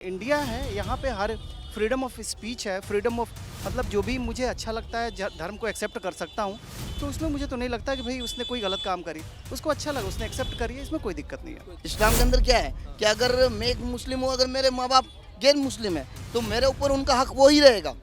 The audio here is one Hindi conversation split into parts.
इंडिया है, यहाँ पे हर फ्रीडम ऑफ स्पीच है, फ्रीडम ऑफ मतलब जो भी मुझे अच्छा लगता है धर्म को एक्सेप्ट कर सकता हूँ। तो उसमें मुझे तो नहीं लगता कि भाई उसने कोई गलत काम करी, उसको अच्छा लगा उसने एक्सेप्ट करी है, इसमें कोई दिक्कत नहीं है। इस्लाम के अंदर क्या है कि अगर मैं एक मुस्लिम हूँ, अगर मेरे माँ बाप गैर मुस्लिम है तो मेरे ऊपर उनका हक वो ही रहेगा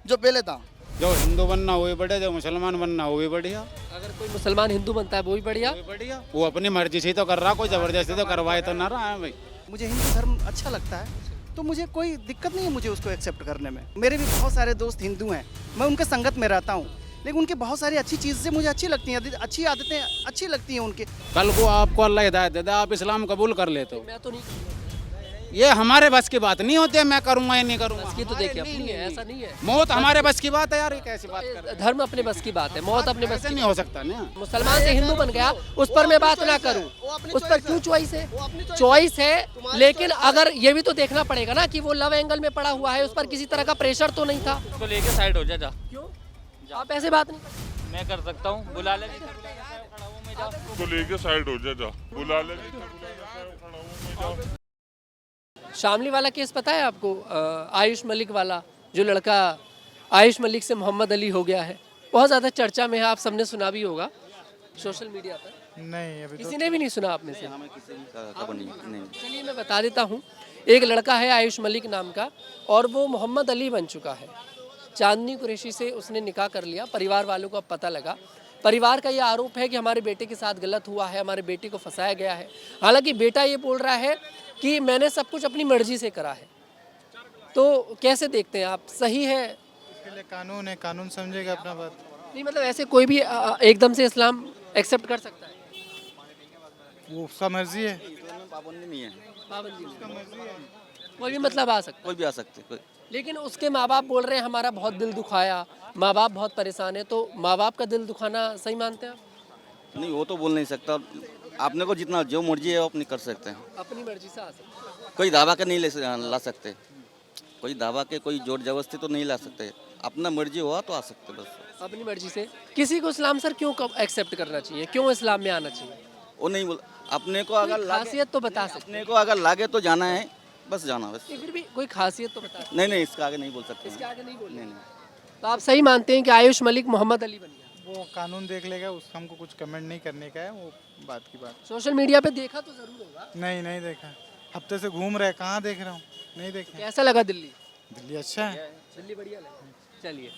जो पहले था। जो हिंदू बनना वो भी बढ़िया, जो मुसलमान बनना वो भी बढ़िया। अगर कोई मुसलमान हिंदू बनता है वो भी बढ़िया। वो भी बढ़िया, वो अपनी मर्जी से ही तो कर रहा, कोई जबरदस्ती तो करवाए तो ना रहा है भाई। मुझे हिंदू धर्म अच्छा लगता है तो मुझे कोई दिक्कत नहीं है मुझे उसको एक्सेप्ट करने में। मेरे भी बहुत सारे दोस्त हिंदू हैं, मैं उनके संगत में रहता हूँ, लेकिन उनकी बहुत सारी अच्छी चीज़ें मुझे अच्छी लगती हैं, अच्छी आदतें अच्छी लगती हैं उनके। कल को आपको अल्लाह हिदायत दे दे, आप इस्लाम कबूल कर लेते हो, मैं तो नहीं करूंगा। ये हमारे बस की बात नहीं होती है, मैं करूंगा या नहीं करूंगा। बस की तो देखिए अपनी है, ऐसा नहीं है। मौत हमारे बस की बात है यार, ये कैसी बात कर रहे हैं? धर्म अपने बस की बात है, मौत अपने बस ऐसे की। नहीं हो सकता ना। मुसलमान से हिंदू बन गया, उस पर मैं बात ना करूं, उस पर क्यों चॉइस है? चॉइस है, लेकिन अगर ये भी तो देखना पड़ेगा ना कि वो लव एंगल में पड़ा हुआ है, उस पर किसी तरह का प्रेशर तो नहीं था। उसको लेके साइड हो जा। क्यों आप ऐसे बात नहीं करते? मैं कर सकता हूँ, बुला ले। उसको लेके साइड हो जा बुला ले खड़ा हूँ मैं। शामली वाला केस पता है आपको? आयुष मलिक वाला, जो लड़का आयुष मलिक से मोहम्मद अली हो गया है, बहुत ज़्यादा चर्चा में है, आप सबने सुना भी होगा सोशल मीडिया पर। नहीं अभी किसी ने भी नहीं सुना आप में से? नहीं। चलिए मैं बता देता हूँ। एक लड़का है आयुष मलिक नाम का, और वो मोहम्मद अली बन चुका है। चांदनी कुरैशी से उसने निकाह कर लिया। परिवार वालों को अब पता लगा, परिवार का ये आरोप है कि हमारे बेटे के साथ गलत हुआ है, हमारे बेटे को फंसाया गया है। हालांकि बेटा ये बोल रहा है कि मैंने सब कुछ अपनी मर्जी से करा है। तो कैसे देखते हैं आप, सही है? इसके लिए कानून है, कानून समझेगा अपना बात। नहीं मतलब ऐसे कोई भी एकदम से इस्लाम एक्सेप्ट कर सकता है? वो उसका मर्जी है। पाबंदी नहीं है, पाबंदी नहीं। कोई भी मतलब आ सकता है। कोई भी आ सकते कोई। लेकिन उसके माँ बाप बोल रहे हैं हमारा बहुत दिल दुखाया, माँ बाप बहुत परेशान है। तो माँ बाप का दिल दुखाना सही मानते हैं आप? नहीं वो तो बोल नहीं सकता, आपने को जितना जो मर्जी है वो अपनी कर सकते हैं। अपनी मर्जी से आ सकते हैं। कोई दावा के नहीं ला सकते, कोई दावा के कोई जोर जबरदस्ती तो नहीं ला सकते, अपना मर्जी हुआ तो आ सकते बस। अपनी मर्जी से। किसी को इस्लाम सर क्यों एक्सेप्ट करना चाहिए, क्यों इस्लाम में आना चाहिए? वो नहीं बोल, अपने को अगर लागे, खासियत तो बता सकते अपने को अगर लागे तो जाना है, बस जाना बस। हैं। फिर भी कोई खासियत तो बता सकते नहीं इसका आगे नहीं बोल सकते हैं। इसके आगे नहीं बोलना। नहीं। तो आप सही मानते हैं कि आयुष मलिक मोहम्मद अली बन गया? वो कानून देख लेगा, उसका हमको कुछ कमेंट नहीं करने का है, वो बात की बात। सोशल मीडिया पे देखा तो जरूर होगा। नहीं देखा, हफ्ते से घूम रहे, कहाँ देख रहा हूँ, नहीं देखा। कैसा लगा दिल्ली? दिल्ली अच्छा है। दिल्ली बढ़िया लगा। चलिए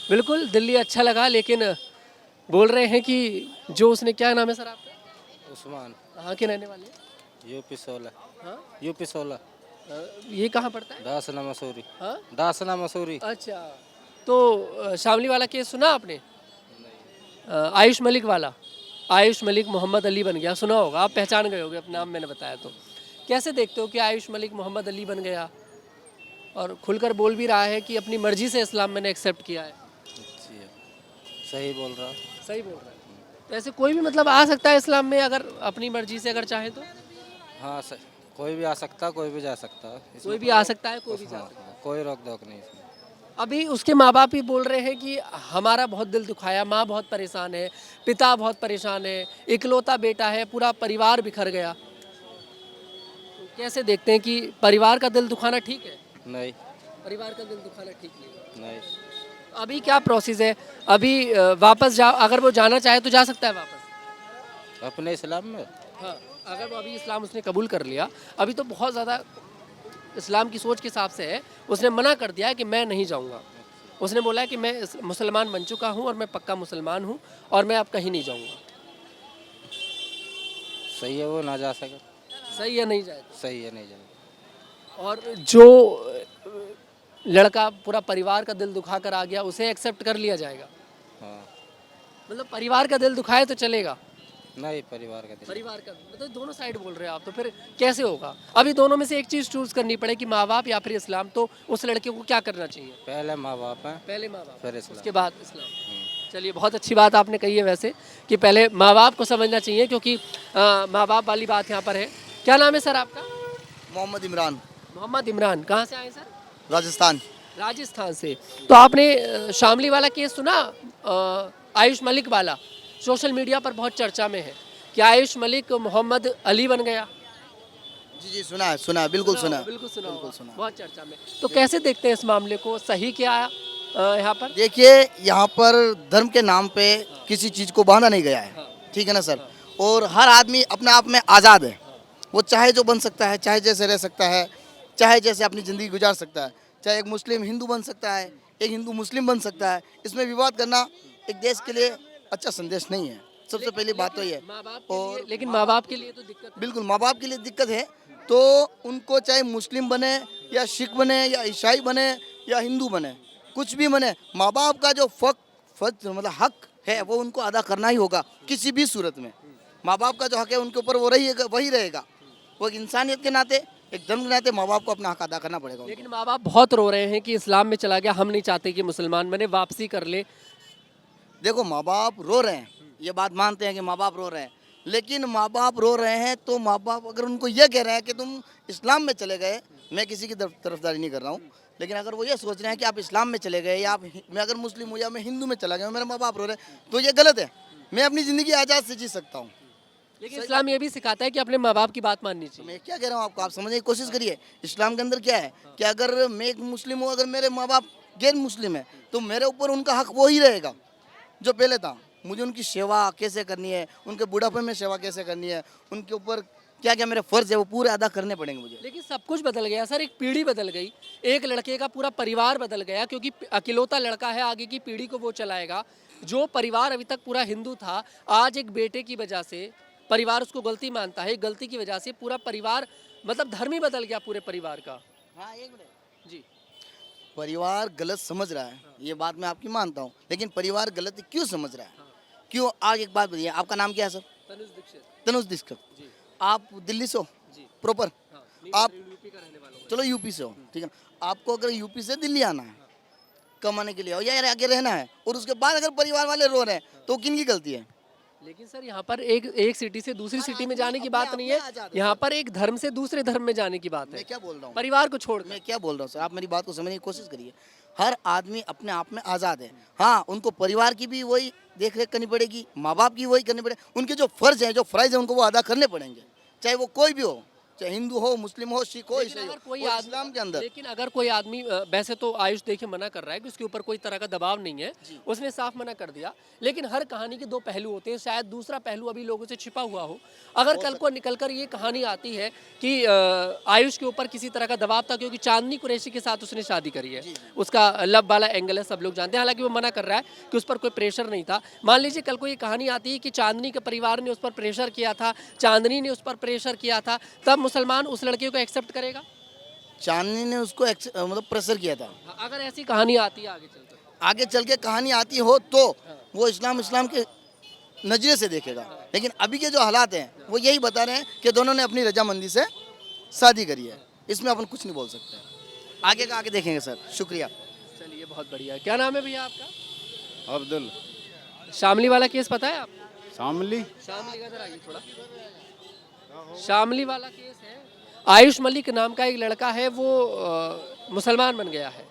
बिल्कुल दिल्ली अच्छा लगा, लेकिन बोल रहे हैं कि जो उसने, क्या नाम है सर आपका? उस्मान, कहाँ के रहने वाले हैं? यूपी 16। हाँ? यूपी 16, ये कहाँ पड़ता है? दासना मसूरी। हाँ? दासना मसूरी। अच्छा, तो शामली वाला केस सुना आपने? आयुष मलिक वाला, आयुष मलिक मोहम्मद अली बन गया, सुना होगा, आप पहचान गए होगे, अपना नाम मैंने बताया। तो कैसे देखते हो कि आयुष मलिक मोहम्मद अली बन गया और खुलकर बोल भी रहा है कि अपनी मर्जी से इस्लाम मैंने एक्सेप्ट किया है? सही बोल रहा। सही बोल रहा है। तो ऐसे कोई भी मतलब आ सकता है इस्लाम में, अगर अपनी मर्जी से अगर चाहे तो? हाँ कोई भी आ सकता, कोई भी जा सकता। कोई भी आ सकता है, कोई भी जा सकता है। कोई रोक टोक नहीं इसमें। अभी उसके माँ बाप ही बोल रहे हैं कि हमारा बहुत दिल दुखाया, माँ बहुत परेशान है, पिता बहुत परेशान है, इकलौता बेटा है, पूरा परिवार बिखर गया। तो कैसे देखते हैं कि परिवार का दिल दुखाना ठीक है? नहीं। परिवार का दिल दुखाना ठीक नहीं। अभी क्या प्रोसेस है? अभी वापस जा, अगर वो जाना चाहे तो जा सकता है वापस अपने इस्लाम में। हाँ, अगर वो अभी इस्लाम उसने कबूल कर लिया, अभी तो बहुत ज़्यादा इस्लाम की सोच के हिसाब से है, उसने मना कर दिया है कि मैं नहीं जाऊंगा। उसने बोला है कि मैं मुसलमान बन चुका हूं और मैं पक्का मुसलमान हूं और मैं अब कहीं नहीं जाऊंगा। सही है, वो ना जा सके। सही है, नहीं जाएगा? सही है, नहीं जाएगा। और जो लड़का पूरा परिवार का दिल दुखा कर आ गया, उसे एक्सेप्ट कर लिया जाएगा? हाँ। मतलब परिवार का दिल दुखाए तो चलेगा? नहीं, परिवार का दिल। परिवार का मतलब दोनों साइड बोल रहे हैं आप, तो फिर कैसे होगा? अभी दोनों में से एक चीज़ चूज करनी पड़े कि माँ बाप या फिर इस्लाम, तो उस लड़के को क्या करना चाहिए? पहले माँ बाप हैं, पहले माँ बाप, फिर इस्लाम, उसके बाद इस्लाम। चलिए बहुत अच्छी बात आपने कही है वैसे, कि पहले माँ बाप को समझना चाहिए, क्योंकि माँ बाप वाली बात यहाँ पर है। क्या नाम है सर आपका? मोहम्मद इमरान, मोहम्मद इमरान। कहाँ से आए सर? राजस्थान। राजस्थान से। तो आपने शामली वाला केस सुना? आयुष मलिक वाला सोशल मीडिया पर बहुत चर्चा में है कि आयुष मलिक मोहम्मद अली बन गया। जी सुना है बिल्कुल सुना है। बिल्कुल सुना बिल्कुल होगा, सुना है। बहुत चर्चा में। तो कैसे देखते हैं इस मामले को, सही क्या यहाँ पर? देखिए यहाँ पर धर्म के नाम पे किसी चीज़ को बांधा नहीं गया है, ठीक है ना सर। और हर आदमी अपने आप में आज़ाद है, वो चाहे जो बन सकता है, चाहे जैसे रह सकता है, चाहे जैसे अपनी ज़िंदगी गुजार सकता है। चाहे एक मुस्लिम हिंदू बन सकता है, एक हिंदू मुस्लिम बन सकता है। इसमें विवाद करना एक देश के लिए अच्छा संदेश नहीं है। सबसे पहली बात तो ये माँ बाप के लिए, लेकिन माँ बाप के लिए तो दिक्कत है। बिल्कुल माँ बाप के लिए दिक्कत है, तो उनको चाहे मुस्लिम बने या सिख बने या ईसाई बने या हिंदू बने, कुछ भी बने, माँ बाप का जो फर्ज मतलब हक है वो उनको अदा करना ही होगा किसी भी सूरत में। माँ बाप का जो हक है उनके ऊपर वो वही रहेगा। वो एक इंसानियत के नाते, एक धर्म के नाते माँ बाप को अपना हक अदा करना पड़ेगा। लेकिन माँ बाप बहुत रो रहे हैं कि इस्लाम में चला गया, हम नहीं चाहते कि मुसलमान बने, वापसी कर ले। देखो माँ बाप रो रहे हैं, ये बात मानते हैं कि माँ बाप रो रहे हैं, लेकिन माँ बाप रो रहे हैं तो माँ बाप अगर उनको ये कह रहे हैं कि तुम इस्लाम में चले गए, मैं किसी की तरफदारी नहीं कर रहा हूँ, लेकिन अगर वो ये सोच रहे हैं कि आप इस्लाम में चले गए या मैं अगर मुस्लिम हूँ या मैं हिंदू में चला गया, मेरे माँ बाप रो रहे हैं, तो ये गलत है। मैं अपनी ज़िंदगी आज़ाद से जी सकता हूँ। लेकिन इस्लाम ये भी सिखाता है कि अपने माँ बाप की बात माननी चाहिए। मैं क्या कह रहा हूँ आपको, आप समझने की कोशिश करिए। इस्लाम के अंदर क्या है कि अगर मैं एक मुस्लिम हूँ, अगर मेरे माँ बाप गैर मुस्लिम है, तो मेरे ऊपर उनका हक वो ही रहेगा जो पहले था। मुझे उनकी सेवा कैसे करनी है, उनके बुढ़ापे में सेवा कैसे करनी है, उनके ऊपर क्या क्या मेरे फ़र्ज है वो पूरे अदा करने पड़ेंगे मुझे। लेकिन सब कुछ बदल गया सर, एक पीढ़ी बदल गई, एक लड़के का पूरा परिवार बदल गया, क्योंकि अकेलौता लड़का है, आगे की पीढ़ी को वो चलाएगा। जो परिवार अभी तक पूरा हिंदू था, आज एक बेटे की वजह से परिवार उसको गलती मानता है, गलती की वजह से पूरा परिवार मतलब धर्म ही बदल गया पूरे परिवार का। हाँ एक मिनट जी, परिवार गलत समझ रहा है, ये बात मैं आपकी मानता हूँ, लेकिन परिवार गलत क्यों समझ रहा है, क्यों? आज एक बात बताइए, आपका नाम क्या है सर? तनुज दीक्षित। तनुज दीक्षित। जी आप दिल्ली से हो जी, प्रॉपर? हाँ, नहीं, आप मैं यूपी का रहने वाला हूँ। चलो यूपी से हो, ठीक है। आपको अगर यूपी से दिल्ली आना है कमाने के लिए, और या आगे रहना है, और उसके बाद अगर परिवार वाले रो रहे हैं, तो किन की गलती है? लेकिन सर यहाँ पर एक सिटी से दूसरी सिटी में जाने की बात नहीं है, यहाँ पर एक धर्म से दूसरे धर्म में जाने की बात है, मैं क्या बोल रहा हूँ, परिवार को छोड़। मैं क्या बोल रहा हूँ सर, आप मेरी बात को समझने की कोशिश करिए। हर आदमी अपने आप में आज़ाद है। हाँ, उनको परिवार की भी वही देख रेख करनी पड़ेगी, माँ बाप की वही करनी पड़ेगी, उनके जो फ़र्ज हैं, जो फ़राइज़ हैं, उनको वो अदा करने पड़ेंगे, चाहे वो कोई भी हो, चाहे हिंदू हो, मुस्लिम हो, सिख हो, ईसाई हो, कोई और इस्लाम के अंदर। लेकिन अगर कोई आदमी वैसे तो आयुष देखिए मना कर रहा है कि उसके ऊपर कोई तरह का दबाव नहीं है, उसने साफ मना कर दिया, लेकिन हर कहानी के दो पहलू होते हैं, शायद दूसरा पहलू अभी लोगों से छिपा हुआ हो। अगर कल को निकलकर ये कहानी आती है कि आयुष के ऊपर किसी तरह का दबाव था, क्योंकि चांदनी कुरैशी के साथ उसने शादी करी है, उसका लव वाला एंगल है, सब लोग जानते हैं, हालांकि वो मना कर रहा है कि उस पर कोई प्रेशर नहीं था। मान लीजिए कल को ये कहानी आती है कि चांदनी के परिवार ने उस पर प्रेशर किया था, चांदनी ने उस पर प्रेशर किया था, तब मुसलमान उस लड़के को एक्सेप्ट करेगा? चांदनी ने उसको मतलब प्रेशर किया था। अगर ऐसी कहानी आती है आगे चल के कहानी आती हो तो वो इस्लाम के नजरे से देखेगा, लेकिन अभी के जो हालात हैं वो यही बता रहे हैं कि दोनों ने अपनी रजामंदी से शादी करी है, इसमें अपन कुछ नहीं बोल सकते। आगे का आगे देखेंगे सर, शुक्रिया। चलिए, बहुत बढ़िया। क्या नाम है भैया आपका? अब्दुल। शामली वाला केस पता है आपको? शामली शामली का जरा आइए थोड़ा। शामली वाला केस है, आयुष मलिक नाम का एक लड़का है, वो मुसलमान बन गया है,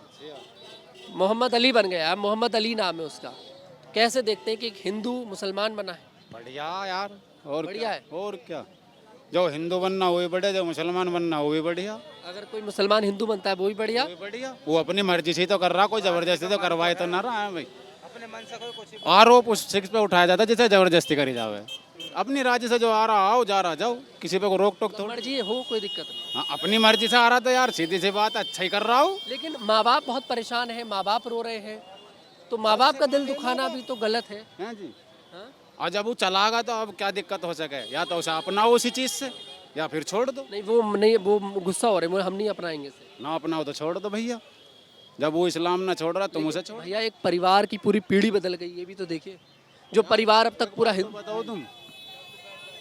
मोहम्मद अली बन गया है, मोहम्मद अली नाम है उसका। कैसे देखते हैं कि एक हिंदू मुसलमान बना है? बढ़िया यार, और बढ़िया क्या? है। और क्या, जो हिंदू बनना वो भी बढ़िया, जो मुसलमान बनना वो भी बढ़िया। अगर कोई मुसलमान हिंदू बनता है वो भी बढ़िया। वो भी बढ़िया, वो अपनी मर्जी से ही तो कर रहा, कोई जबरदस्ती तो करवाए तो ना रहा है भाई। आरोप उस शिक्ष पे उठाया जाता है जिसे जबरदस्ती करी जावे। अपनी राज्य से जो आ रहा आओ, जा रहा जाओ, किसी पे को रोक टोक थोड़ी। मर्जी हो, कोई दिक्कत नहीं। हाँ, अपनी मर्जी से आ रहा तो यार सीधी सी बात, अच्छा ही कर रहा हूँ। लेकिन माँ बाप बहुत परेशान है, माँ बाप रो रहे हैं, तो माँ बाप का दिल दुखाना भी तो गलत है। हैं जी। हाँ? और जब वो चलागा तो अब क्या दिक्कत हो सके, या तो उसे अपनाओ उसी चीज से या फिर छोड़ दो। नहीं, वो गुस्सा हो रहे हैं, हम नहीं अपनाएंगे से। ना अपनाओ तो छोड़ दो भैया, जब वो इस्लाम ना छोड़ रहा तुम उसे छोड़। भैया एक परिवार की पूरी पीढ़ी बदल गई, ये भी तो देखिए। जो परिवार अब तक पूरा हिंदू, बताओ तुम,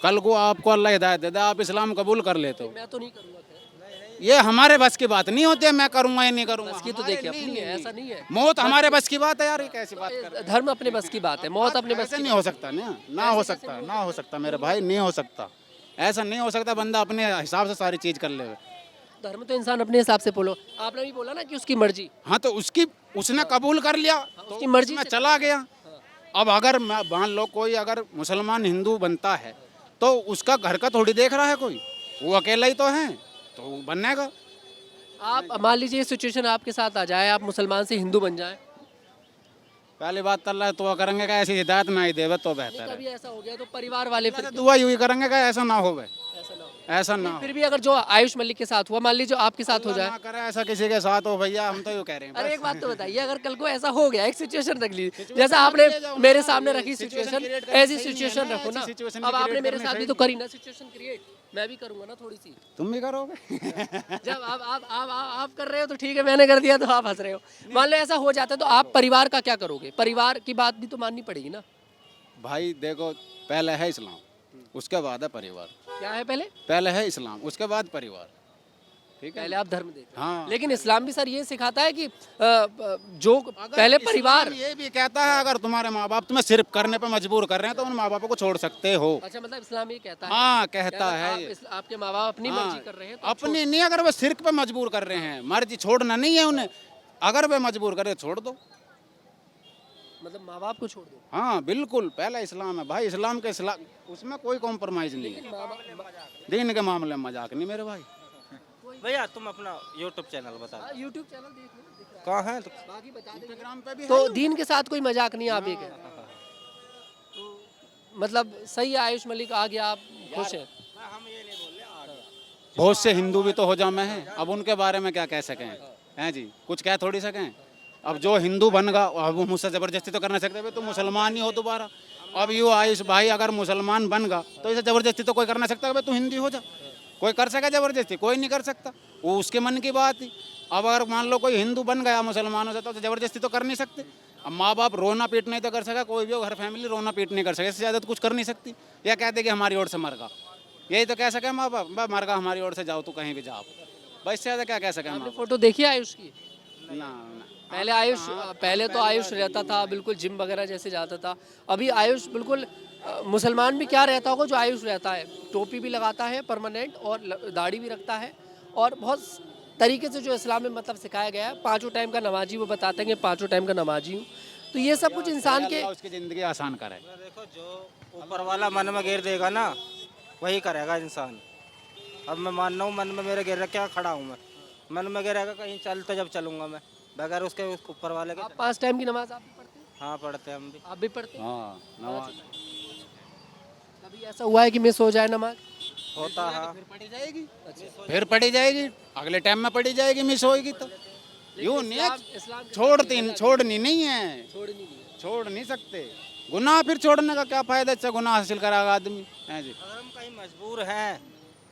कल को आपको अल्लाह हिदायत दे दे, आप इस्लाम कबूल कर लेते हो, मैं तो नहीं करूँगा खैर। ये हमारे बस की बात नहीं होती है, मैं करूंगा या नहीं करूंगा। बस की तो देखिए अपनी है, ऐसा नहीं है। मौत हमारे बस की बात है यार, ये कैसी बात कर रहे हो? धर्म अपने बस की बात है, मौत अपने बस ऐसे की। नहीं हो सकता ना हो सकता, ना हो सकता मेरे भाई, नहीं हो सकता, ऐसा नहीं हो सकता। बंदा अपने हिसाब से सारी चीज कर ले। धर्म तो इंसान अपने हिसाब से बोलो, आपने भी बोला ना कि उसकी मर्जी। हाँ, तो उसने कबूल कर लिया, तो उसकी मर्जी में से चला गया। अब अगर मान लो कोई अगर मुसलमान हिंदू बनता है तो उसका घर का थोड़ी देख रहा है कोई, वो अकेला ही तो है, तो वो बनने का। आप मान लीजिए सिचुएशन आपके साथ आ जाए, आप मुसलमान से हिंदू बन जाए, पहली बात अल्लाह तो करेंगे का ऐसी हिदायत ना ही देवे तो बेहतर है। कभी ऐसा हो गया तो परिवार वाले फिर दुआ यूं ही करेंगे का ऐसा ना होवे, ऐसा ना हो। ऐसा ना हो। फिर भी अगर जो आयुष मलिक के साथ हुआ, मान लीजिए आपके साथ हो अल्लाह जाए। ना करे ऐसा किसी के साथ हो भैया, हम तो यूं कह रहे हैं अरे बस। एक बात तो बताइए, अगर कल को ऐसा हो गया, एक सिचुएशन रख लीजिए, जैसा आपने मेरे सामने रखी सिचुएशन, ऐसी सिचुएशन रखो ना। अब आपने मेरे साथ भी तो करी ना सिचुएशन क्रिएट, मैं भी करूंगा ना थोड़ी सी। तुम भी करोगे। जब आप कर रहे हो तो ठीक है, मैंने कर दिया तो आप हंस रहे हो। मान लो ऐसा हो जाता है तो आप परिवार का क्या करोगे? परिवार की बात भी तो माननी पड़ेगी ना। भाई देखो, पहले है इस्लाम, उसके बाद है परिवार। क्या है पहले? पहले है इस्लाम, उसके बाद परिवार। ठीक है, पहले आप धर्म देखो। हाँ। लेकिन इस्लाम भी सर ये सिखाता है कि जो पहले परिवार। इस्लाम ये भी कहता है अगर तुम्हारे माँ बाप तुम्हें सिर्फ करने पे मजबूर कर रहे हैं तो उन माँ बापों को छोड़ सकते हो। अच्छा, मतलब इस्लाम ये कहता है। हाँ, कहता अगर है आप ये। आपके माँ बाप अपनी हाँ, मर्जी कर रहे हैं तो आप अपनी नहीं, अगर वो सिर्फ पे मजबूर कर रहे हैं, मर्जी छोड़ना नहीं है उन्हें, अगर वे मजबूर करे छोड़ दो। मतलब माँ बाप को छोड़ दो। हाँ बिल्कुल, पहला इस्लाम है भाई, इस्लाम के उसमें कोई कॉम्प्रोमाइज नहीं है। दीन के मामले में मजाक नहीं मेरे भाई। भैया तुम अपना यूट्यूब चैनल बता दो। यूट्यूब चैनल देख लो, दिख रहा है। कहाँ है तो बाकी बता देंगे। इंस्टाग्राम पे भी तो दीन के साथ कोई मजाक नहीं, आप ये कह रहे हैं। तो मतलब सही है, आयुष मलिक आ गया, आप खुश हैं? बहुत से हिंदू भी तो हो जामे हैं, अब उनके बारे में क्या कह सकें, हैं जी, कुछ कह थोड़ी सकें। अब जो हिंदू बनेगा अब वो मुझसे ज़बरदस्ती तो कर नहीं सकते, भाई तो मुसलमान ही हो दोबारा। अब यूँ आयुष भाई अगर मुसलमान बन गया तो इसे ज़बरदस्ती तो कोई कर नहीं सकता, भाई तू हिंदी हो जा। कोई कर सके ज़बरदस्ती? कोई नहीं कर सकता, वो उसके मन की बात थी। अब अगर मान लो कोई हिंदू बन गया मुसलमानों से तो ज़बरदस्ती तो कर नहीं सकते। अब माँ बाप रोना पीटना ही तो कर सका, कोई भी हो, हर फैमिली रोना पीट नहीं कर सके, इससे ज़्यादा तो कुछ कर नहीं सकती। या कहते कि हमारी ओर से मर गा, यही तो कह सके माँ बाप, भाई मर गा हमारी ओर से, जाओ तो कहीं भी जाओ, बस इससे ज़्यादा क्या कह सके माँ आपने बाप। फोटो देखी है आयुष की? ना पहले तो आयुष रहता था बिल्कुल जिम वगैरह जैसे जाता था। अभी आयुष बिल्कुल मुसलमान भी क्या रहता होगा जो आयुष रहता है, टोपी भी लगाता है परमानेंट और दाढ़ी भी रखता है, और बहुत तरीके से जो इस्लाम में मतलब सिखाया गया है। 5 टाइम का नमाजी, वो बताते हैं कि 5 टाइम का नमाजी हूँ। तो ये सब कुछ इंसान के उसकी ज़िंदगी आसान करे। देखो, जो ऊपर वाला मन में घेर देगा ना वही करेगा इंसान। अब मैं मान रहा हूँ मन में मेरे घेर क्या खड़ा हूँ, मैं मन में घेरेगा कहीं चल तो जब चलूंगा मैं, बगैर उसके ऊपर वाले के। आप 5 टाइम की नमाज आप भी पढ़ते हैं? हाँ पढ़ते हैं हम भी। आप भी पढ़ते हैं? हाँ, नमाज कभी ऐसा हुआ है कि मिस हो जाए नमाज? होता है। पढ़ी जाएगी, फिर पढ़ी जाएगी, अगले टाइम में पढ़ी जाएगी, मिस होएगी तो यूँ नहीं है। इस्लाम छोड़नी नहीं है, छोड़ नहीं सकते। गुनाह फिर छोड़ने का क्या फायदा, अच्छा गुनाह हासिल करेगा आदमी, है जी। अगर हम कहीं मजबूर हैं,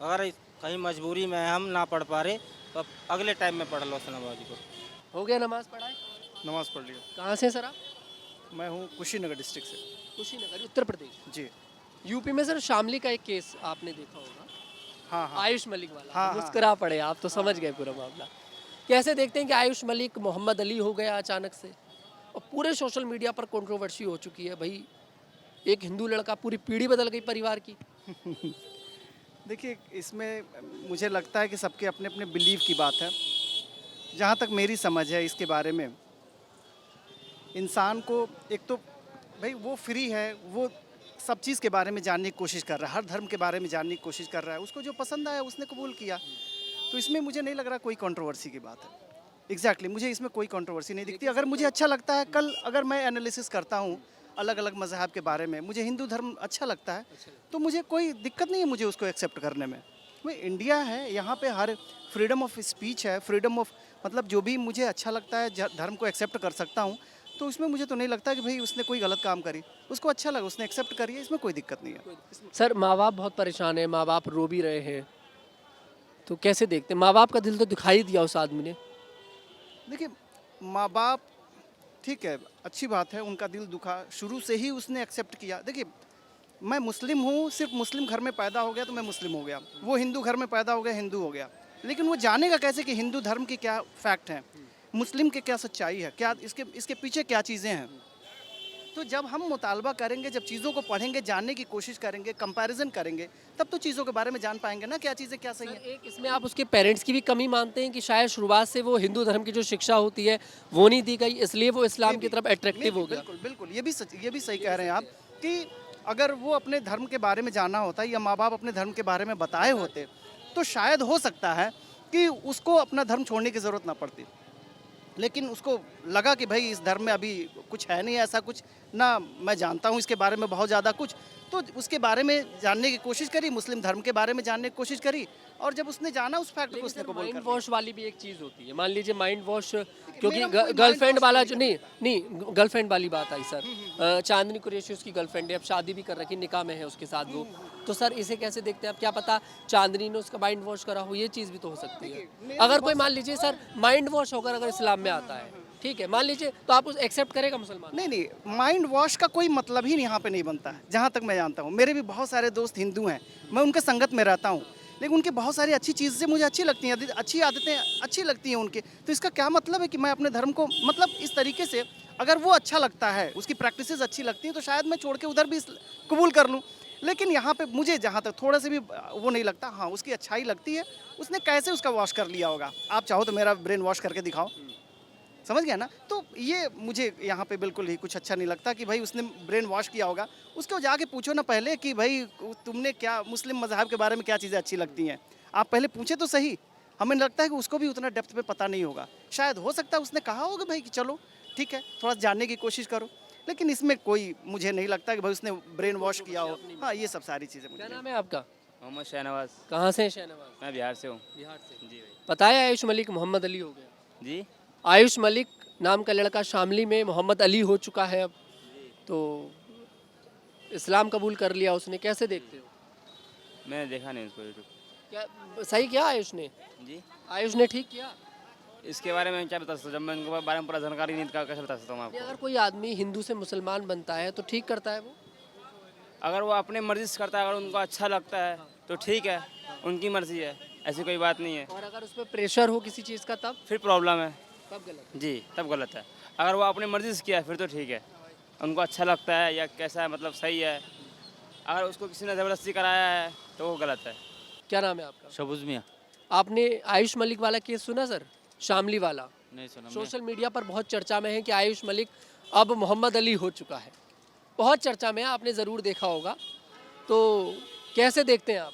अगर कहीं मजबूरी में हम ना पढ़ पा रहे तो अगले टाइम में पढ़ लो उस नमाज को। हो गया नमाज पढ़ाए? नमाज पढ़ लिया। कहाँ से सर आप? मैं हूँ कुशीनगर डिस्ट्रिक्ट से। कुशीनगर, उत्तर प्रदेश। जी। यूपी में सर शामली का एक केस आपने देखा होगा, हाँ हाँ। आयुष मलिक वाला। हाँ, हाँ। मुस्कुरा पड़े आप, तो समझ गए पूरा मामला। कैसे देखते हैं कि आयुष मलिक मोहम्मद अली हो गया अचानक से, और पूरे सोशल मीडिया पर कंट्रोवर्सी हो चुकी है। भाई एक हिंदू लड़का, पूरी पीढ़ी बदल गई परिवार की। देखिए, इसमें मुझे लगता है कि सबके अपने अपने बिलीव की बात है। जहाँ तक मेरी समझ है इसके बारे में, इंसान को एक तो भाई वो फ्री है, वो सब चीज़ के बारे में जानने की कोशिश कर रहा है, हर धर्म के बारे में जानने की कोशिश कर रहा है। उसको जो पसंद आया उसने कबूल किया, तो इसमें मुझे नहीं लग रहा कोई कंट्रोवर्सी की बात है। एग्जैक्टली मुझे इसमें कोई कंट्रोवर्सी नहीं दिखती। अगर मुझे अच्छा लगता है, कल अगर मैं एनालिसिस करता हूँ अलग अलग मज़हब के बारे में, मुझे हिंदू धर्म अच्छा लगता है, तो मुझे कोई दिक्कत नहीं है मुझे उसको एक्सेप्ट करने में। भाई इंडिया है, यहाँ पे हर फ्रीडम ऑफ स्पीच है, फ्रीडम ऑफ मतलब जो भी मुझे अच्छा लगता है धर्म को एक्सेप्ट कर सकता हूँ। तो उसमें मुझे तो नहीं लगता कि भाई उसने कोई गलत काम करी, उसको अच्छा लगा उसने एक्सेप्ट करी है, इसमें कोई दिक्कत नहीं है। सर माँ बाप बहुत परेशान है, माँ बाप रो भी रहे हैं, तो कैसे देखते हैं? माँ बाप का दिल तो दिखाई दिया उस आदमी ने। देखिए, माँ बाप ठीक है, अच्छी बात है, उनका दिल दुखा, शुरू से ही उसने एक्सेप्ट किया। देखिए, मैं मुस्लिम हूँ, सिर्फ मुस्लिम घर में पैदा हो गया तो मैं मुस्लिम हो गया, वो हिंदू घर में पैदा हो गया हिंदू हो गया। लेकिन वो जानेगा कैसे कि हिंदू धर्म की क्या फैक्ट है, मुस्लिम के क्या सच्चाई है, क्या इसके पीछे क्या चीज़ें हैं। तो जब हम मुतालबा करेंगे, जब चीज़ों को पढ़ेंगे, जानने की कोशिश करेंगे, कंपैरिजन करेंगे, तब तो चीज़ों के बारे में जान पाएंगे ना, क्या चीज़ें क्या सही है। एक इसमें आप उसके पेरेंट्स की भी कमी मानते हैं कि शायद शुरुआत से वो हिंदू धर्म की जो शिक्षा होती है वो नहीं दी गई, इसलिए वो इस्लाम की तरफ अट्रैक्टिव हो गया। बिल्कुल बिल्कुल, ये भी सही कह रहे हैं आप कि अगर वो अपने धर्म के बारे में जाना होता या माँ बाप अपने धर्म के बारे में बताए होते तो शायद हो सकता है कि उसको अपना धर्म छोड़ने की ज़रूरत ना पड़ती, लेकिन उसको लगा कि भाई इस धर्म में अभी कुछ है नहीं ऐसा कुछ ना, मैं जानता हूँ इसके बारे में बहुत ज़्यादा कुछ, तो उसके बारे में जानने की कोशिश करी, मुस्लिम धर्म के बारे में जानने की कोशिश करी, और जब उसने जाना उस फैक्ट को उसने कबूल माइंड कर लिया। वॉश वाली भी एक चीज़ होती है। मान लीजिए माइंड वॉश, क्योंकि मेरा कोई गर्लफ्रेंड mind वाला wash जो नहीं गर्लफ्रेंड वाली बात आई सर। चांदनी कुरैशी उसकी गर्लफ्रेंड है, अब शादी भी कर रखी, निकाह में है उसके साथ वो, तो सर इसे कैसे देखते हैं? अब क्या पता चांदनी ने उसका माइंड वॉश करा हो, ये चीज़ भी तो हो सकती है। अगर कोई मान लीजिए सर माइंड वॉश होकर अगर इस्लाम में आता है, ठीक है, मान लीजिए, तो आप उस एक्सेप्ट करेगा मुसलमान? नहीं नहीं, माइंड वॉश का कोई मतलब ही यहाँ पे नहीं बनता है, जहाँ तक मैं जानता हूँ। मेरे भी बहुत सारे दोस्त हिंदू हैं, मैं उनके संगत में रहता हूँ, लेकिन उनकी बहुत सारी अच्छी चीज़ें मुझे अच्छी लगती हैं, अच्छी आदतें अच्छी लगती हैं उनके। तो इसका क्या मतलब है कि मैं अपने धर्म को मतलब इस तरीके से, अगर वो अच्छा लगता है, उसकी प्रैक्टिसेस अच्छी लगती हैं, तो शायद मैं छोड़ के उधर भी कबूल कर लूँ। लेकिन यहाँ पे मुझे जहाँ तक थोड़ा से भी वो नहीं लगता, हाँ उसकी अच्छाई लगती है, उसने कैसे उसका वॉश कर लिया होगा। आप चाहो तो मेरा ब्रेन वॉश करके दिखाओ, समझ गया ना? तो ये मुझे यहाँ पे बिल्कुल ही कुछ अच्छा नहीं लगता कि भाई उसने ब्रेन वॉश किया होगा। उसको जाके पूछो ना पहले कि भाई तुमने क्या मुस्लिम मज़हब के बारे में क्या चीज़ें अच्छी लगती हैं, आप पहले पूछे तो सही। हमें लगता है कि उसको भी उतना डेप्थ पे पता नहीं होगा, शायद हो सकता है उसने कहा होगा भाई कि चलो ठीक है थोड़ा जानने की कोशिश करो, लेकिन इसमें कोई मुझे नहीं लगता कि भाई उसने ब्रेन वॉश किया हो। हाँ ये सब सारी चीज़ें क्या मुझे नाम है आपका? मोहम्मद शहनवाज। कहाँ से हैं शहनवाज? मैं बिहार से हूँ। बिहार से। जी भाई। पता है आयुष मलिक मोहम्मद अली हो गया? जी। आयुष मलिक नाम का लड़का शामली में मोहम्मद अली हो चुका है अब, तो इस्लाम कबूल कर लिया उसने, कैसे देखते हो? मैंने देखा नहीं उसको यूट्यूब। क्या सही किया आयुष ने? जी। आयुष ने ठीक किया? इसके बारे में क्या बता सकता हूँ, जब मैं इनके बारे में पूरा जानकारी नहीं था, कैसे बता सकता हूँ नहीं, आपको? अगर कोई आदमी हिंदू से मुसलमान बनता है तो ठीक करता है वो? अगर वो अपने मर्जी से करता है, अगर उनको अच्छा लगता है तो ठीक है, उनकी मर्जी है, ऐसी कोई बात नहीं है। और अगर उस पर प्रेशर हो किसी चीज़ का तब फिर प्रॉब्लम है। तब गलत। जी, तब गलत है। अगर वो अपनी मर्जी से किया फिर तो ठीक है, उनको अच्छा लगता है या कैसा है, मतलब सही है। अगर उसको किसी ने ज़बरदस्ती कराया है तो वो गलत है। क्या नाम है आपका? शबूज मियाँ। आपने आयुष मलिक वाला केस सुना सर, शामली वाला? नहीं सुना। सोशल मीडिया पर बहुत चर्चा में है कि आयुष मलिक अब मोहम्मद अली हो चुका है, बहुत चर्चा में है, आपने ज़रूर देखा होगा। तो कैसे देखते हैं आप?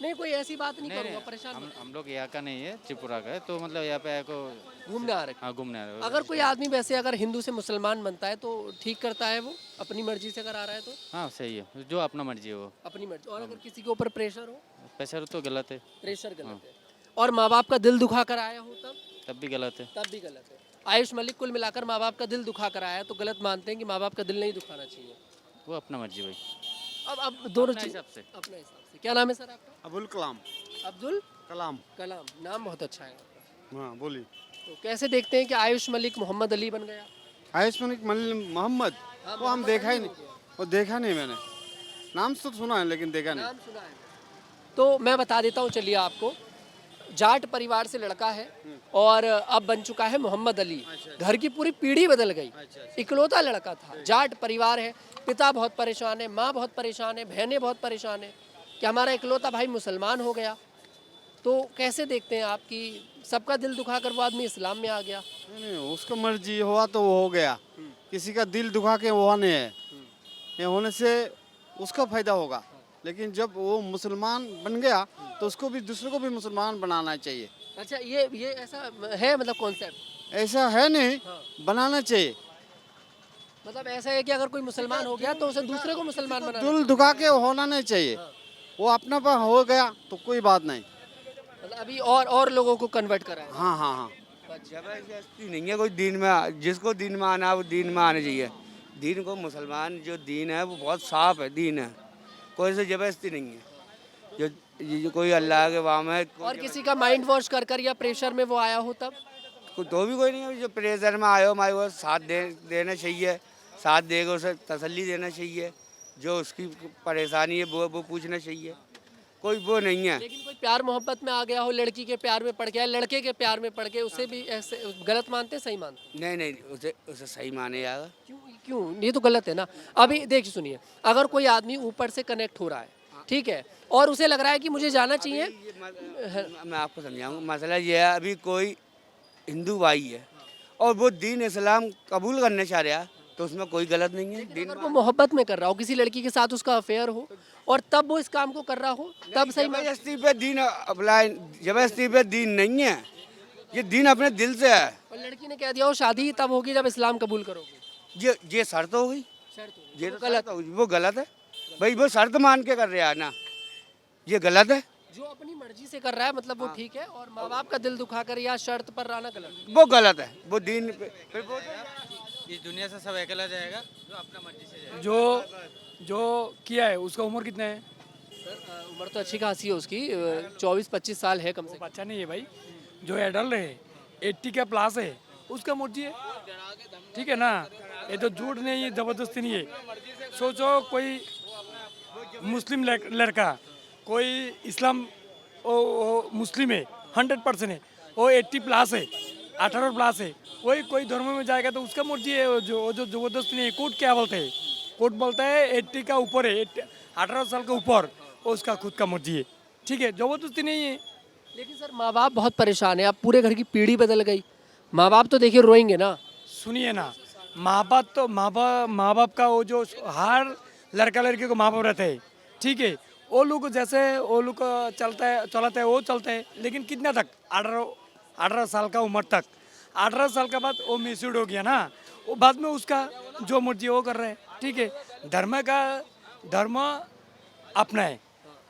नहीं कोई ऐसी बात नहीं करूँगा, परेशान मत हम लोग यहाँ का नहीं है, त्रिपुरा का है, तो मतलब यहाँ पे को घूमने आ रहे। हाँ घूमने आ रहे हो। अगर कोई आदमी वैसे अगर हिंदू से मुसलमान बनता है तो ठीक करता है वो अपनी मर्जी से अगर आ रहा है तो? हाँ सही है, जो अपना मर्जी है वो। अपनी मर्जी। और अगर किसी के ऊपर प्रेशर हो? पैसा तो गलत है, प्रेशर गलत है। और माँ बाप का दिल दुखा कर आया हो तब भी गलत है। तब भी गलत है। आयुष मलिक कुल मिलाकर माँ बाप का दिल दुखा कर आया तो गलत मानते हैं कि माँ बाप का दिल नहीं दुखाना चाहिए। वो अपना मर्जी भाई। अब दोनों अपना चीज हिसाब से। अपने हिसाब से। क्या नाम है सर आपका? अबुल कलाम। अब्दुल कलाम। कलाम, नाम बहुत अच्छा है। हाँ बोलिए। तो कैसे देखते हैं कि आयुष मलिक मोहम्मद अली बन गया? आयुष मलिक मोहम्मद, वो हम देखा ही नहीं, वो देखा नहीं मैंने, नाम तो सुना है लेकिन देखा नहीं। नाम सुना है। तो मैं बता देता हूँ चलिए आपको। जाट परिवार से लड़का है और अब बन चुका है मोहम्मद अली। घर की पूरी पीढ़ी बदल गई। इकलौता लड़का था, जाट परिवार है, पिता बहुत परेशान है, माँ बहुत परेशान है, बहनें बहुत परेशान है कि हमारा इकलौता भाई मुसलमान हो गया। तो कैसे देखते हैं आप कि सबका दिल दुखाकर वो आदमी इस्लाम में आ गया? नहीं, उसका मर्जी हुआ तो वो हो गया, किसी का दिल दुखा के हुआ नहीं है, ये होने से उसका फायदा होगा। लेकिन जब वो मुसलमान बन गया तो उसको भी, दूसरे को भी मुसलमान बनाना चाहिए। अच्छा ये ऐसा है मतलब कॉन्सेप्ट? ऐसा है नहीं, बनाना चाहिए। मतलब ऐसा है कि अगर कोई मुसलमान हो गया तो उसे दूसरे को मुसलमान बनाना, दिल दुखा के होना नहीं चाहिए। वो अपना पर हो गया तो कोई बात नहीं। मतलब अभी और लोगों को कन्वर्ट करा है। हाँ हाँ हाँ। जबरदस्ती नहीं है कोई दीन में, जिसको दीन में आना है वो दीन में आना चाहिए। दीन को, मुसलमान जो दीन है वो बहुत साफ है दीन है, कोई से जबरदस्ती नहीं है। जो कोई अल्लाह के वाम है। और किसी का माइंड वॉश कर कर या प्रेशर में वो आया हो तब? तो भी कोई नहीं है, जो प्रेशर में आयो माए वो साथ देना चाहिए, साथ देगा उसे तसल्ली देना चाहिए, जो उसकी परेशानी है वो पूछना चाहिए, कोई वो नहीं है। लेकिन कोई प्यार मोहब्बत में आ गया हो, लड़की के प्यार में पड़ गया, लड़के के प्यार में पड़ के, उसे भी ऐसे गलत मानते सही मानते? नहीं, उसे सही माने जाएगा। क्यों ये तो गलत है ना। अभी देखिए सुनिए, अगर कोई आदमी ऊपर से कनेक्ट हो रहा है, ठीक है, और उसे लग रहा है कि मुझे जाना चाहिए। मैं आपको समझाऊंगा, मसला ये है, अभी कोई हिंदू भाई है और वो दीन इस्लाम कबूल करना चाह रहा है तो उसमें कोई गलत नहीं है। दिन अगर वो मोहब्बत में कर रहा हो, किसी लड़की के साथ उसका अफेयर हो और तब वो इस काम को कर रहा हो, तब सही मान। जबरदस्ती पे दीन अप्लाई, जबरदस्ती पे दीन नहीं है, ये दीन अपने दिल से है। और लड़की ने कह दिया हो शादी तब होगी जब इस्लाम कबूल करोगे, ये शर्त हो गई, शर्त होगी। ये वो तो गलत शर्त हो गई, वो गलत है भाई, वो शर्त मान के कर रहा है ना, ये गलत है, जो अपनी मर्जी से कर रहा है मतलब वो ठीक है, और माँ बाप का दिल दुखाकर या शर्त पर रहना गलत। वो गलत है, वो दीन पे फिर वो इस दुनिया से सब अकेला जाएगा जो अपना मर्जी से जाएगा। जो किया है उसका उम्र कितना है? सर उम्र तो अच्छी खासी है उसकी, 24-25 साल है कम से कम। बच्चा नहीं है भाई, जो एडल्ट है 80 का प्लस है उसका मर्जी है, ठीक है ना। ये तो झूठ नहीं है, जबरदस्ती नहीं है। सोचो कोई मुस्लिम लड़का, कोई इस्लाम वो मुस्लिम है 100% है, वो 80 प्लस है, 18 प्लस है, वही कोई धर्म में जाएगा तो उसका मर्जी है, जो जबरदस्ती नहीं है। कोर्ट क्या बोलते हैं? कोर्ट बोलता है 80 का ऊपर है, 18 साल के ऊपर, वो उसका खुद का मर्जी है, ठीक है, जबरदस्ती नहीं है। लेकिन सर माँ बाप बहुत परेशान है, अब पूरे घर की पीढ़ी बदल गई, माँ बाप तो देखिए रोएंगे ना। सुनिए ना, माँ बाप का वो जो हर लड़का लड़की को माँ बाप रहते हैं, ठीक है, वो लोग जैसे वो लोग चलाते हैं वो चलते हैं, लेकिन कितना तक? 18 साल का उम्र तक। 18 साल के बाद वो मैच्योर्ड हो गया ना, वो बाद में उसका जो मर्जी वो कर रहे हैं, ठीक है। धर्म अपना है,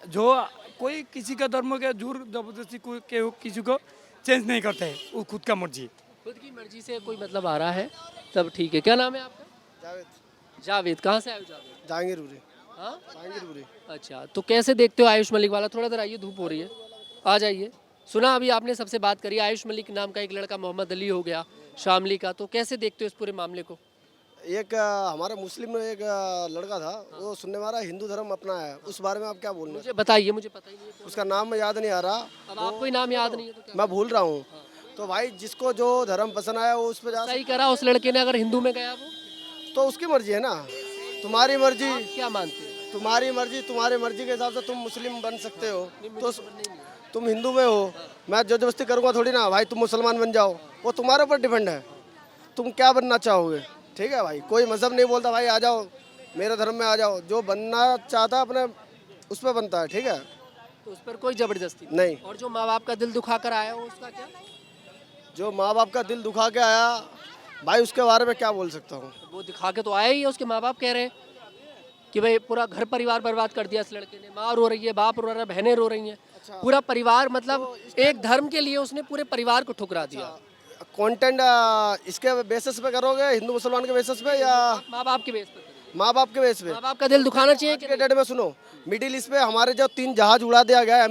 जो कोई किसी का धर्म के जोर जबरदस्ती किसी को चेंज नहीं करते है, वो खुद का मर्जी। खुद की मर्जी से कोई मतलब आ रहा है तब ठीक है। क्या नाम है आपका? जावेद। जावेद। कहाँ से आए हो जावेद? जहांगीरपुरी। हाँ जहांगीरपुरी। अच्छा, तो कैसे देखते हो आयुष मलिक वाला? थोड़ा देर आइए, धूप हो रही है, आ जाइए। सुना अभी आपने सबसे बात करी, आयुष मलिक नाम का एक लड़का मोहम्मद अली हो गया शामली का, तो कैसे देखते हो इस पूरे मामले को? एक हमारे मुस्लिम में एक लड़का था, वो सुनने वाला हिंदू धर्म अपना है, उस बारे में आप क्या बोलना? मुझे बताइए, मुझे पता ही नहीं है। उसका नाम याद नहीं आ रहा, अब आपको ही नाम याद नहीं है तो क्या? मैं भूल रहा हूँ। तो भाई जिसको जो धर्म पसंद आया वो उस पर जा, सही करा उस लड़के ने, अगर हिंदू में गया वो तो उसकी मर्जी है ना, तुम्हारी मर्जी, आप क्या मानते हैं? तुम्हारी मर्जी, तुम्हारी मर्जी के हिसाब से तुम मुस्लिम बन सकते हो, तो तुम हिंदू में हो, मैं जबरदस्ती करूँगा थोड़ी ना भाई तुम मुसलमान बन जाओ, वो तुम्हारे ऊपर डिपेंड है, तुम क्या बनना चाहोगे, ठीक है भाई। कोई मजहब नहीं बोलता भाई आ जाओ मेरे धर्म में आ जाओ, जो बनना चाहता अपने उस पर बनता है, ठीक है, तो उस पर कोई जबरदस्ती नहीं। और जो माँ बाप का दिल दुखा कर आया हो उसका क्या? जो माँ बाप का दिल दुखा के आया भाई उसके बारे में क्या बोल सकता हूँ? वो दिखा के तो आया ही है, उसके माँ बाप कह रहे हैं कि भाई पूरा घर परिवार बर्बाद कर दिया इस लड़के ने, माँ रो रही है, बाप रो रहा है, बहनें रो रही हैं, पूरा परिवार, मतलब एक धर्म के लिए उसने पूरे परिवार को ठुकरा दिया। कंटेंट इसके बेसिस पे करोगे, हिंदू मुसलमान के बेसिस पे या माँ बाप के बेस पर करेंगे। माँ बाप के बेस पे? माँ बाप का दिल दुखाना चाहिए कि के डेट में सुनो, मिडिल ईस्ट पे हमारे जो 3 जहाज उड़ा दिया गया है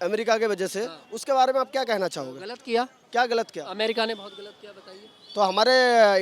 अमेरिका के वजह से, उसके बारे में आप क्या कहना चाहोगे? गलत किया, क्या गलत किया? अमेरिका ने बहुत गलत किया, बताइए। तो हमारे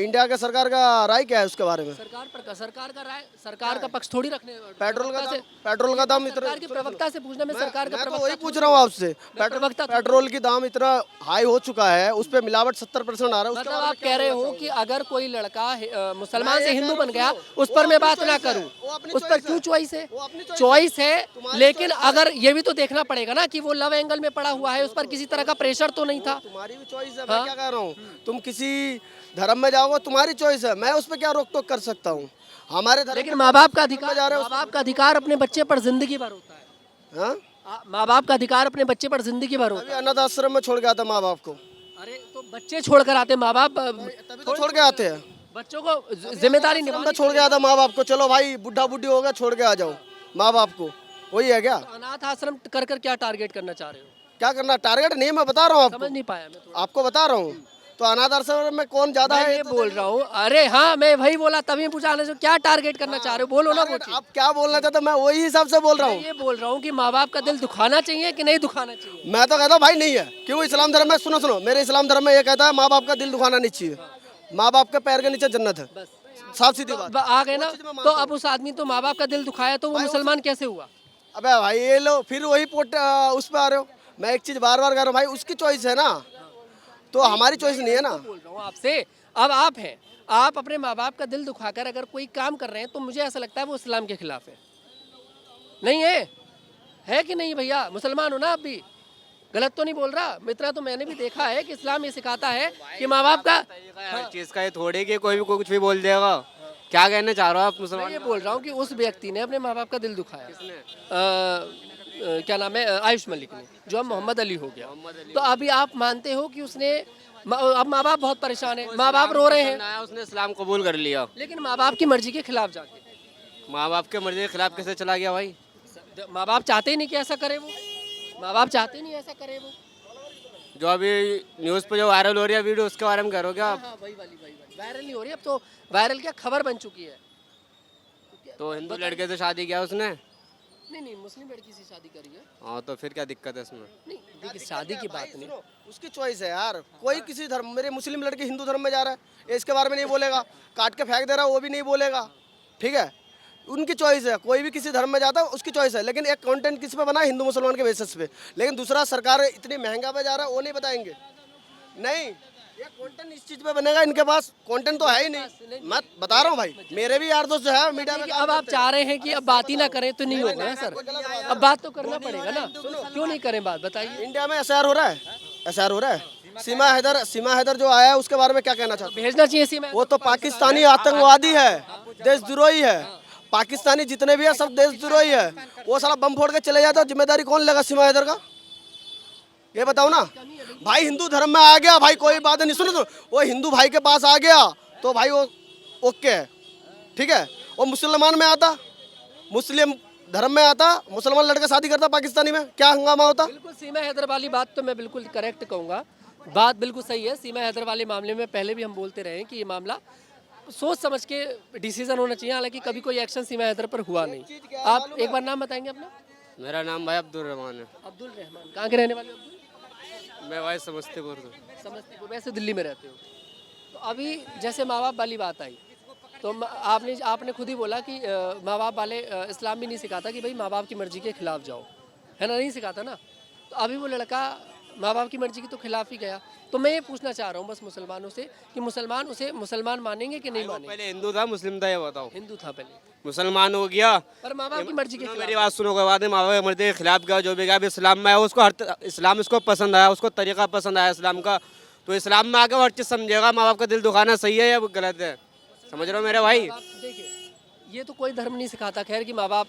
इंडिया के सरकार का राय क्या है उसके बारे में? सरकार का राय, सरकार का पक्ष थोड़ी रखने। पेट्रोल का दाम इतना, सरकार के प्रवक्ता से पूछना, मैं सरकार का मैं तो प्रवक्ता वही पूछ रहा हूँ आपसे, प्रवक्ता पेट्रोल की दाम इतना हाई हो चुका है, उस पे मिलावट 70% आ रहा है, उसके मतलब बारे में आप क्या कह रहे बोलना हो चाहोगे? कि अगर कोई लड़का मुसलमान से हिंदू बन गया उस पर मैं बात ना करूं, उस पर क्यों चॉइस है? चॉइस है, लेकिन अगर ये भी तो देखना पड़ेगा ना कि वो लव एंगल में पड़ा हुआ है, उस पर किसी तरह का प्रेशर तो नहीं था। तुम्हारी भी चॉइस है, मैं क्या कह रहा हूँ, तुम किसी धर्म में जाओगे तुम्हारी चॉइस है, मैं उस पर क्या रोक टोक कर सकता हूँ? हमारे धर्म लेकिन माँ बाप का जा अधिकार, रहे हो माँ बाप का अधिकार अपने बच्चे पर जिंदगी भर होता है। हाँ? माँ बाप का अधिकार अपने बच्चे पर जिंदगी भर होता अभी अनाथ आश्रम में छोड़ के आता माँ बाप को, है। अरे तो बच्चे छोड़ कर आते माँ बाप, तभी तो छोड़ के आते हैं, बच्चों को जिम्मेदारी मैं निभानी। छोड़ के आता माँ बाप को, चलो भाई बुढ़ा बुढ़ी हो गया छोड़ के आ जाओ माँ बाप को, वही है क्या? अनाथ आश्रम कर कर क्या टारगेट करना चाह रहे हो? क्या करना टारगेट नहीं, मैं बता रहा हूँ समझ नहीं पाया मैं थोड़ा। आपको बता रहा हूँ, तो अनाथ आश्रम में कौन ज्यादा मैं है ये बोल रहा हूँ, अरे हाँ मैं वही बोला, तभी पूछा से क्या टारगेट करना चाह रहे हो, बोलो ना कुछ। आप क्या बोलना चाहते हो? मैं वही हिसाब से बोल रहा मैं हूँ, ये बोल रहा हूँ कि माँ बाप का दिल दुखाना चाहिए कि नहीं दुखाना चाहिए? मैं तो कहता हूँ भाई नहीं है, क्यों? इस्लाम धर्म में सुनो मेरे इस्लाम धर्म में ये कहता है माँ बाप का दिल दुखाना नहीं चाहिए, माँ बाप के पैर के नीचे जन्नत है, साफ सीधी बात। आ गए ना, तो अब उस आदमी तो माँ बाप का दिल दुखाया तो वो मुसलमान कैसे हुआ? अबे भाई ये लो फिर वही उस पे आ रहे हो, मैं एक चीज बार बार कह रहा हूँ भाई, उसकी चॉइस है ना, तो हमारी चॉइस नहीं है ना। बोल रहा हूँ आपसे, अब आप हैं, आप अपने माँ बाप का दिल दुखाकर अगर कोई काम कर रहे हैं तो मुझे ऐसा लगता है वो इस्लाम के खिलाफ है। नहीं है कि नहीं भैया? मुसलमान हो ना आप भी? गलत तो नहीं बोल रहा, इतना तो मैंने भी देखा है कि इस्लाम ये सिखाता है कि माँ बाप का, हर चीज़ का ये थोड़े कि कोई भी कुछ भी बोल देगा। क्या कहना चाह रहे हो आप मैं मुसलमान? ये बोल रहा हूँ कि उस व्यक्ति ने अपने माँ बाप का दिल दुखाया। क्या नाम है, आयुष मलिक ने, जो अब मोहम्मद अली हो गया। तो अभी आप मानते हो कि उसने, अब माँ बाप बहुत परेशान है, माँ बाप रो रहे हैं, उसने इस्लाम कबूल कर लिया, लेकिन माँ बाप की मर्जी के खिलाफ जाके। माँ बाप के मर्जी के खिलाफ कैसे चला गया भाई? माँ बाप चाहते ही नहीं कि ऐसा करे वो, माँ बाप चाहते नहीं ऐसा करे वो। जो अभी न्यूज़ पे जो वायरल हो रही है वीडियो, उसके बारे में कह रहे हो क्या आप? हाँ वही वाली वायरल नहीं हो रही, अब तो वायरल क्या, खबर बन चुकी है। तो हिंदू लड़के से शादी किया उसने? नहीं, मुस्लिम लड़की से शादी करी है। हाँ, तो फिर क्या दिक्कत है इसमें? नहीं देखिए, शादी की बात नहीं, उसकी चॉइस है यार। कोई किसी धर्म, मेरे मुस्लिम लड़के हिंदू धर्म में जा रहा है, इसके बारे में नहीं बोलेगा। काट के फेंक दे रहा है, वो भी नहीं बोलेगा। ठीक है, उनकी चॉइस है। कोई भी किसी धर्म में जाता है, उसकी चॉइस है। लेकिन एक कंटेंट किस पे बना है? हिंदू मुसलमान के बेसिस पे। लेकिन दूसरा सरकार इतनी महंगा पे जा रहा है, वो नहीं बताएंगे। नहीं, ये कंटेंट इस चीज पे बनेगा। इनके पास कंटेंट तो है ही नहीं। मैं बता रहा हूँ भाई, मेरे भी यार दोस्त जो है मीडिया में। अब आप चाह रहे हैं कि अब बात ही ना करें तो नहीं होगा ना सर, अब बात तो करना पड़ेगा ना। क्यों नहीं करें बात, बताइए। इंडिया में एसआर हो रहा है, एसआर हो रहा है। सीमा हैदर जो आया है, उसके बारे में क्या कहना चाहते हो? भेजना चाहिए सीमा। वो तो पाकिस्तानी आतंकवादी है, देशद्रोही है। पाकिस्तानी जितने भी है सब देशद्रोही है। वो साला बम फोड़ के चले जाता, जिम्मेदारी कौन लेगा सीमा हैदर का? ये बताओ ना भाई। हिंदू धर्म में आ गया भाई, कोई बात नहीं। सुनो, वो हिंदू भाई के पास आ गया तो भाई वो ओके है, ठीक है। वो मुसलमान में आता, मुस्लिम धर्म में आता, मुसलमान लड़का शादी करता पाकिस्तानी में, क्या हंगामा होता? बिल्कुल सीमा हैदर वाली बात तो मैं बिल्कुल करेक्ट कहूँगा, बात बिल्कुल सही है। सीमा हैदर वाले मामले में पहले भी हम बोलते रहे हैं कि ये मामला सोच समझ के डिसीजन होना चाहिए। हालांकि कभी कोई एक्शन सीमा हैदर पर हुआ नहीं। आप एक बार नाम बताएंगे अपना? मेरा नाम भाई अब्दुल रहमान है। अब्दुल रहमान, कहाँ के रहने वाले हो अब्दुल? मैं भाई समस्तीपुर से। समस्तीपुर, वैसे दिल्ली में रहते हो। तो अभी जैसे माँ बाप वाली बात आई, तो आपने खुद ही बोला कि माँ बाप वाले, इस्लाम भी नहीं सिखाता कि भाई माँ बाप की मर्जी के खिलाफ जाओ, है ना, नहीं सिखाता ना। तो अभी वो लड़का माँ बाप की मर्जी के तो खिलाफ ही गया। तो मैं ये पूछना चाह रहा हूँ बस मुसलमानों से कि मुसलमान उसे मुसलमान मानेंगे कि नहीं मानेंगे? पहले हिंदू था मुस्लिम था, ये बताओ? हिंदू था पहले, मुसलमान हो गया, पर माँ बाप की मर्जी के मेरी बात सुनो के बाद माँ बाप की मर्जी के खिलाफ गया। जो भी गया, अब इस्लाम में आया, उसको इस्लाम उसको पसंद आया, उसको तरीका पसंद आया इस्लाम का, तो इस्लाम में आके हर चीज़ समझेगा। माँ बाप का दिल दुखाना सही है या गलत है? समझ रहे हो मेरे भाई? देखिए, ये तो कोई धर्म नहीं सिखाता खैर कि माँ बाप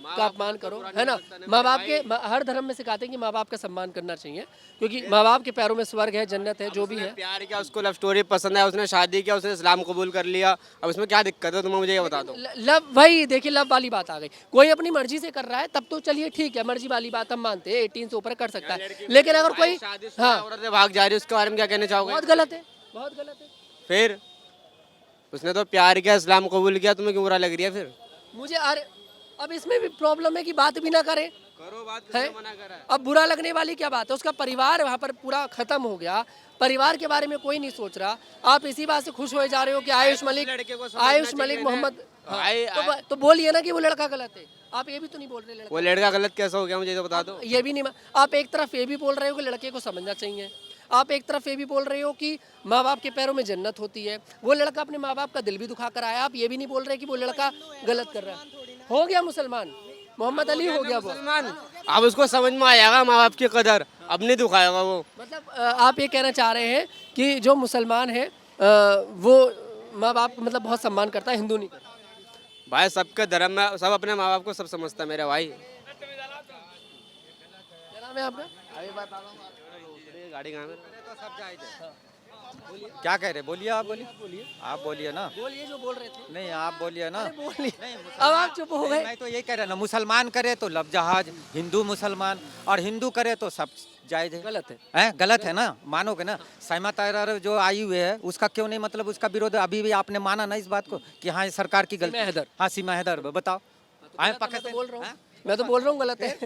का अपमान करो, है ना। माँ बाप के हर धर्म में सिखाते हैं कि माँ बाप का सम्मान करना चाहिए, क्योंकि माँ बाप के पैरों में स्वर्ग है, जन्नत है, जो भी है। प्यार किया, उसको लव स्टोरी पसंद है, उसने शादी किया, उसने इस्लाम कबूल कर लिया, अब इसमें क्या दिक्कत है? तुम मुझे ये बता दो। लव, भाई देखिए लव वाली बात आ गई। कोई अपनी मर्जी से कर रहा है तब तो चलिए ठीक है, मर्जी वाली बात हम मानते हैं, 18 से ऊपर कर सकता है। लेकिन अगर कोई औरतें भाग जा रही है, उसके बारे में क्या कहना चाहोगे? बहुत गलत है, बहुत गलत है। फिर उसने तो प्यार किया, इस्लाम कबूल किया, तुम्हें क्यों बुरा लग रही है फिर? मुझे अरे अब इसमें भी प्रॉब्लम है कि बात भी ना करें, करो बात, है। अब बुरा लगने वाली क्या बात है? उसका परिवार वहाँ पर पूरा खत्म हो गया, परिवार के बारे में कोई नहीं सोच रहा। आप इसी बात से खुश हो जा रहे हो कि आयुष मलिक मोहम्मद, तो बोलिए ना कि वो लड़का गलत है। आप ये भी तो नहीं बोल रहे वो लड़का गलत कैसा हो गया, मुझे तो बता दो। ये भी नहीं, आप एक तरफ ये भी बोल रहे हो कि लड़के को समझना चाहिए, आप एक तरफ ये भी बोल रहे हो कि माँ बाप के पैरों में जन्नत होती है। वो लड़का अपने माँ बाप का दिल भी दुखा कर आया, आप ये भी नहीं बोल रहे कि वो लड़का गलत कर रहा है। हो गया मुसलमान, मोहम्मद अली हो गया मुसलमान। अब उसको समझ में आएगा माँ बाप की कदर, अब नहीं दुखाएगा वो। मतलब आप ये कहना चाह रहे हैं कि जो मुसलमान है वो माँ बाप मतलब बहुत सम्मान करता है, हिंदू नहीं करता? भाई सबके धर्म में सब अपने माँ बाप को सब समझता है मेरे भाई। क्या नाम है आपका? गाड़ी कहाँ में? क्या कह रहे? बोलिए, आप बोलिए, आप बोलिए ना। बोलिए जो बोल रहे थे। नहीं, आप बोलिए ना। बोलिए, अब आप चुप हो गए। मैं तो यही कह रहा ना, मुसलमान करे तो लब जहाज, हिंदू मुसलमान, और हिंदू करे तो सब जायज है। गलत है, गलत है ना, मानोगे ना। सीमा हैदर जो आई हुई है उसका क्यों नहीं, मतलब उसका विरोध अभी भी आपने माना ना इस बात को कि हाँ सरकार की गलती। हाँ सीमा हैदर, बताओ। मैं तो बोल रहा हूँ गलत है।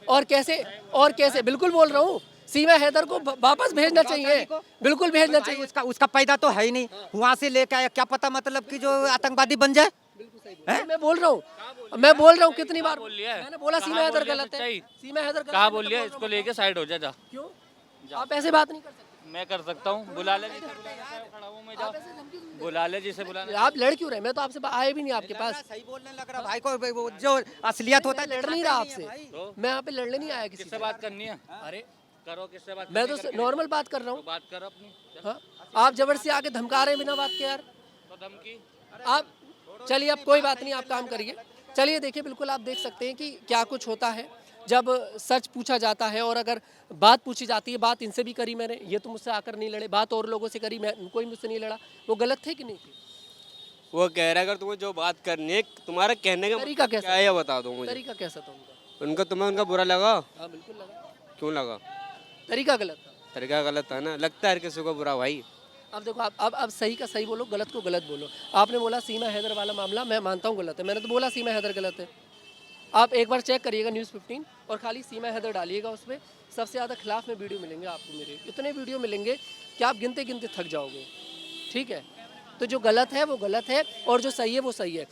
और कैसे बिल्कुल बोल रहा हूँ, सीमा हैदर को वापस भेजना चाहिए, बिल्कुल भेजना चाहिए। उसका पैदा तो है ही नहीं, वहाँ से लेके आया, क्या पता मतलब कि जो आतंकवादी बन जाए। मैं बोल रहा हूँ कितनी बार मैंने बोला सीमा हैदर गलत है। सीमा हैदर कहाँ बोल लिया? इसको लेके साइड हो जा। क्यों? आप ऐसे बात नहीं कर सकते। मैं कर सकता हूँ, बुला ले जिसे बुलाना है, खड़ा हूँ मैं, जाओ बुला ले जिसे बुलाना। आप लड़ क्यों रहे? मैं तो आपसे आए भी नहीं आपके पास, सही बोलने लग रहा भाई को, वो जो असलियत होता है लड़ नहीं रहा आपसे, तो मैं यहाँ पे लड़ने नहीं आया किसी किससे से। बात करनी है? अरे करो, किससे बात मैं करनी तो है? नॉर्मल बात कर रहा तो हूँ। बात करो अपनी। हाँ, आप जबरदस्ती आके धमका रहे हैं बिना बात के यार। तो धमकी आप चलिए, अब कोई बात नहीं, आप काम करिए। चलिए देखिए, बिल्कुल आप देख सकते हैं कि क्या कुछ होता है जब सच पूछा जाता है और अगर बात पूछी जाती है। बात इनसे भी करी मैंने, ये तो मुझसे आकर नहीं लड़े, बात और लोगों से करी, मैं कोई मुझसे नहीं लड़ा। वो गलत थे कि नहीं थे? वो कह रहा है अगर तुम्हें जो बात करनी है, तुम्हारा कहने का तरीका मतलब कैसा? क्या है ये बता दो मुझे। तरीका कैसा था उनका? तुम्हें उनका बुरा लगा? हाँ बिल्कुल लगा। क्यों लगा? तरीका गलत था। तरीका गलत था ना, लगता है हर किसी को बुरा भाई। अब देखो, आप अब सही का सही बोलो, गलत को गलत बोलो। आपने बोला सीमा हैदर वाला मामला, मैं मानता हूँ गलत है, मैंने तो बोला सीमा हैदर गलत है। आप एक बार चेक करिएगा न्यूज़ 15 और खाली सीमा हैदर डालिएगा, उसमें सबसे ज़्यादा खिलाफ में वीडियो मिलेंगे आपको। मेरे इतने वीडियो मिलेंगे कि आप गिनते गिनते थक जाओगे। ठीक है, तो जो गलत है वो गलत है और जो सही है वो सही है।